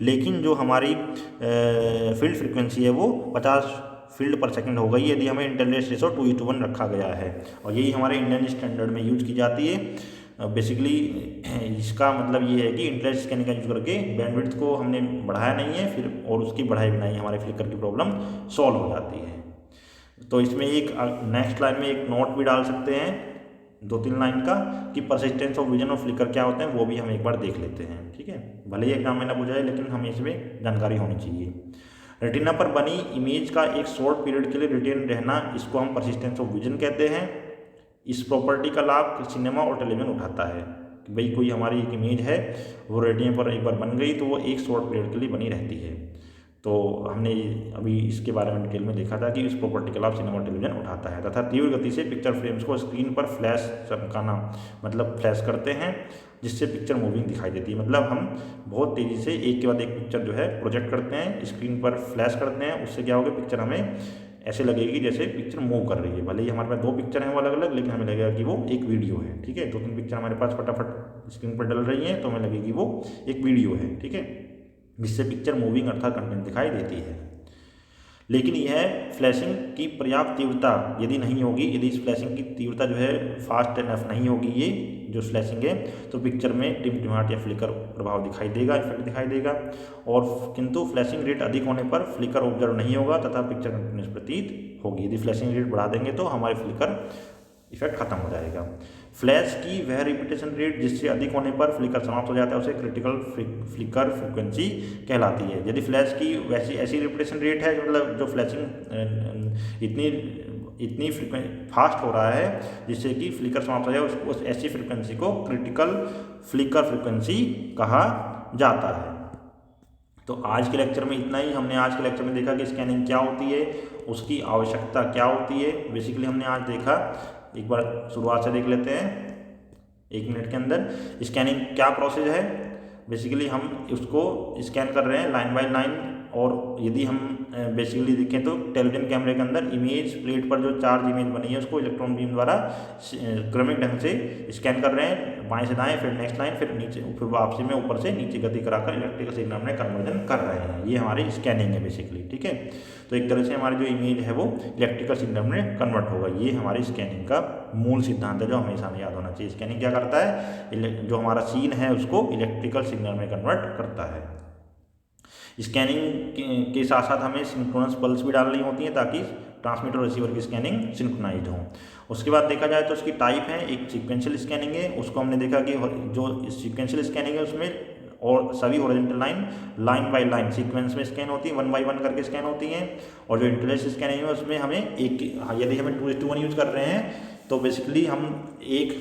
लेकिन जो हमारी फील्ड फ्रिक्वेंसी है वो 50 फील्ड पर सेकंड हो गई यदि हमें इंटरलेस रेशो 2:1 रखा गया है, और यही हमारे इंडियन स्टैंडर्ड में यूज की जाती है। बेसिकली इसका मतलब ये है कि इंटरलेस स्कैनिंग का यूज करके बैंडविड्थ को हमने बढ़ाया नहीं है, फिर और उसकी बढ़ाई बनाई हमारे फ्लिकर की प्रॉब्लम सॉल्व हो जाती है। तो इसमें एक नेक्स्ट लाइन में एक नोट भी डाल सकते हैं 2-3 लाइन का कि परसिस्टेंस ऑफ विजन और फ्लिकर क्या होते हैं, वो भी हम एक बार देख लेते हैं। ठीक है, भले ही एग्जाम में ना पूछा जाए, लेकिन हमें इसमें जानकारी होनी चाहिए। रेटिना पर बनी इमेज का एक शॉर्ट पीरियड के लिए रिटेन रहना, इसको हम परसिस्टेंस ऑफ विजन कहते हैं। इस प्रॉपर्टी का लाभ सिनेमा और टेलीविजन उठाता है कि भाई कोई हमारी एक इमेज है वो रेटिना पर एक बार बन गई तो वो एक शॉर्ट पीरियड के लिए बनी रहती है। तो हमने अभी इसके बारे में डिटेल में देखा था कि इस प्रॉपर्टी का लाभ सिनेमा और टेलीविजन उठाता है, तथा तीव्र गति से पिक्चर फ्रेम्स को स्क्रीन पर फ्लैश चमकाना मतलब फ्लैश करते हैं, जिससे पिक्चर मूविंग दिखाई देती है। मतलब हम बहुत तेज़ी से एक के बाद एक पिक्चर जो है प्रोजेक्ट करते हैं, स्क्रीन पर फ्लैश करते हैं, उससे क्या होगा पिक्चर हमें ऐसे लगेगी जैसे पिक्चर मूव कर रही है। भले ही हमारे पास 2 पिक्चर हैं वो अलग अलग, लेकिन हमें लगेगा कि वो एक वीडियो है। ठीक है, 2-3 पिक्चर हमारे पास फटाफट स्क्रीन पर डल रही हैं तो हमें लगेगी वो एक वीडियो है। ठीक है, जिससे पिक्चर मूविंग अर्थात कंटेंट दिखाई देती है। लेकिन यह फ्लैशिंग की पर्याप्त तीव्रता यदि नहीं होगी, यदि इस फ्लैशिंग की तीव्रता जो है फास्ट एनफ नहीं होगी, ये जो फ्लैशिंग है, तो पिक्चर में टिमटिमाहट या फ्लिकर प्रभाव दिखाई देगा, इफेक्ट दिखाई देगा। और किंतु फ्लैशिंग रेट अधिक होने पर फ्लिकर ऑब्जर्व नहीं होगा तथा पिक्चर कंटिन्यूस प्रतीत होगी। यदि फ्लैशिंग रेट बढ़ा देंगे तो हमारे फ्लिकर इफेक्ट खत्म हो जाएगा। फ्लैश की वह रिपीटेशन रेट जिससे अधिक होने पर फ्लिकर समाप्त हो जाता है उसे क्रिटिकल फ्लिकर फ्रिक्वेंसी कहलाती है। यदि फ्लैश की वैसी ऐसी रिपीटेशन रेट है, मतलब जो फ्लैशिंग इतनी फास्ट हो रहा है जिससे कि फ्लिकर समाप्त हो जाए, उस ऐसी फ्रिक्वेंसी को क्रिटिकल फ्लिकर फ्रिक्वेंसी कहा जाता है। तो आज के लेक्चर में इतना ही। हमने आज के लेक्चर में देखा कि स्कैनिंग क्या होती है, उसकी आवश्यकता क्या होती है। बेसिकली हमने आज देखा, एक बार शुरुआत से देख लेते हैं 1 मिनट के अंदर। स्कैनिंग क्या प्रोसेस है, बेसिकली हम उसको स्कैन कर रहे हैं लाइन बाय लाइन, और यदि हम बेसिकली देखें तो टेलीविजन कैमरे के अंदर इमेज प्लेट पर जो चार्ज इमेज बनी है उसको इलेक्ट्रॉन बीम द्वारा क्रमिक ढंग से स्कैन कर रहे हैं, बाएं से दाएं, फिर नेक्स्ट लाइन, फिर नीचे, फिर वापसी में ऊपर से नीचे गति कराकर इलेक्ट्रिकल सिग्नल में कन्वर्जन कर रहे हैं। ये हमारी स्कैनिंग है बेसिकली। ठीक है, तो एक तरह से हमारी जो इमेज है वो इलेक्ट्रिकल सिग्नल में कन्वर्ट होगा। ये हमारी स्कैनिंग का मूल सिद्धांत है जो हमेशा हमें याद होना चाहिए। स्कैनिंग क्या करता है, जो हमारा सीन है उसको इलेक्ट्रिकल सिग्नल में कन्वर्ट करता है। स्कैनिंग के साथ साथ हमें सिंक्रोनस पल्स भी डालनी होती है ताकि ट्रांसमीटर और रिसीवर की स्कैनिंग सिंक्रोनाइज्ड हो। उसके बाद देखा जाए तो उसकी टाइप है, एक सीक्वेंशियल स्कैनिंग है, उसको हमने देखा कि जो सीक्वेंशियल स्कैनिंग है उसमें और सभी horizontal line line by line sequence में स्कैन होती है, 1 by 1 करके स्कैन होती हैं। और जो इंटरलेस स्कैनिंग है उसमें हमें यदि हमें 2:1 यूज़ कर रहे हैं तो बेसिकली हम एक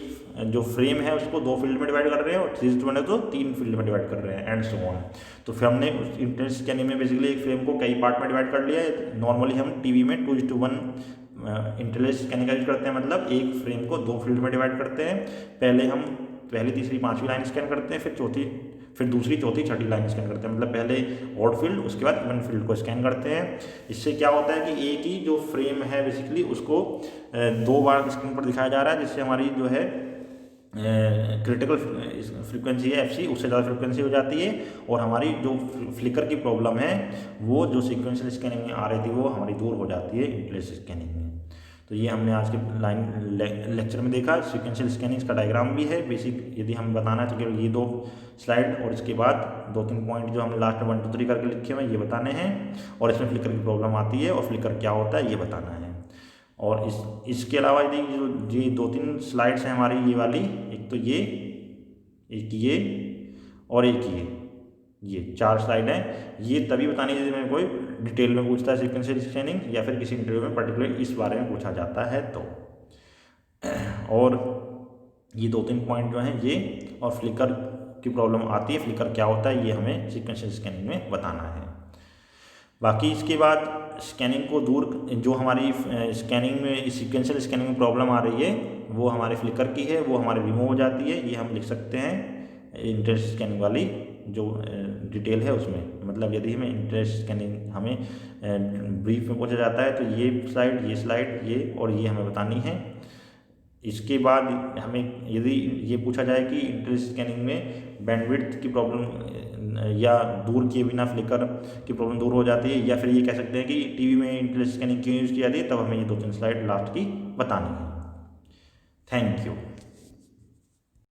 जो फ्रेम है उसको 2 फील्ड में डिवाइड कर रहे हैं, और 3:1 है तो 3 फील्ड में डिवाइड कर रहे हैं, एंड सो ऑन। तो फिर हमने इंटरलेस स्कैनिंग में बेसिकली एक फ्रेम को कई पार्ट में डिवाइड कर लिया है। नॉर्मली हम टीवी में 2:1 इंटरलेस स्कैनिंग का यूज करते हैं, मतलब एक फ्रेम को 2 फील्ड में डिवाइड करते हैं। पहली तीसरी पांचवी लाइन स्कैन करते हैं, फिर दूसरी चौथी छठी लाइन स्कैन करते हैं, मतलब पहले ऑड फील्ड उसके बाद इवन फील्ड को स्कैन करते हैं। इससे क्या होता है कि एक ही जो फ्रेम है बेसिकली उसको 2 बार स्क्रीन पर दिखाया जा रहा है, जिससे हमारी जो है क्रिटिकल फ्रीक्वेंसी है FC उससे ज़्यादा फ्रीक्वेंसी हो जाती है, और हमारी जो फ्लिकर की प्रॉब्लम है वो जो सीक्वेंशियल स्कैनिंग में आ रही थी वो हमारी दूर हो जाती है इंटरलेस स्कैनिंग में। तो ये हमने आज के लेक्चर में देखा। सीक्वेंशियल स्कैनिंग का डायग्राम भी है बेसिक, यदि हम बताना है तो केवल ये 2 स्लाइड और इसके बाद 2-3 पॉइंट जो हमने लास्ट में 1 2 3 करके लिखे हुए ये बताने हैं, और इसमें फ्लिकर की प्रॉब्लम आती है और फ्लिकर क्या होता है ये बताना है। और इसके अलावा यदि जो ये 2-3 स्लाइड्स हैं हमारी ये वाली, एक तो ये, एक ये और एक ये 4 स्लाइड हैं। ये तभी बतानी है यदि मैं कोई डिटेल में पूछता है सीक्वेंशियल स्कैनिंग या फिर किसी इंटरव्यू में पर्टिकुलर इस बारे में पूछा जाता है तो। और ये 2-3 पॉइंट जो हैं ये, और फ्लिकर की प्रॉब्लम आती है, फ्लिकर क्या होता है ये हमें सीक्वेंशियल स्कैनिंग में बताना है। बाकी इसके बाद स्कैनिंग को दूर, जो हमारी स्कैनिंग में सीक्वेंशियल स्कैनिंग में प्रॉब्लम आ रही है वो हमारे फ्लिकर की है, वो हमारे रिमूव हो जाती है। ये हम लिख सकते हैं इंटरलेस स्कैनिंग वाली जो डिटेल है उसमें, मतलब यदि हमें इंटरलेस स्कैनिंग हमें ब्रीफ में पूछा जाता है तो ये स्लाइड ये और ये हमें बतानी है। इसके बाद हमें यदि ये पूछा जाए कि इंटरलेस स्कैनिंग में बैंडविड्थ की प्रॉब्लम या दूर किए बिना फ्लिकर की प्रॉब्लम दूर हो जाती है, या फिर ये कह सकते हैं कि टीवी में इंटरलेस स्कैनिंग क्यों यूज़ की जाती है, तब हमें ये 2-3 स्लाइड लास्ट की बतानी है। Thank you.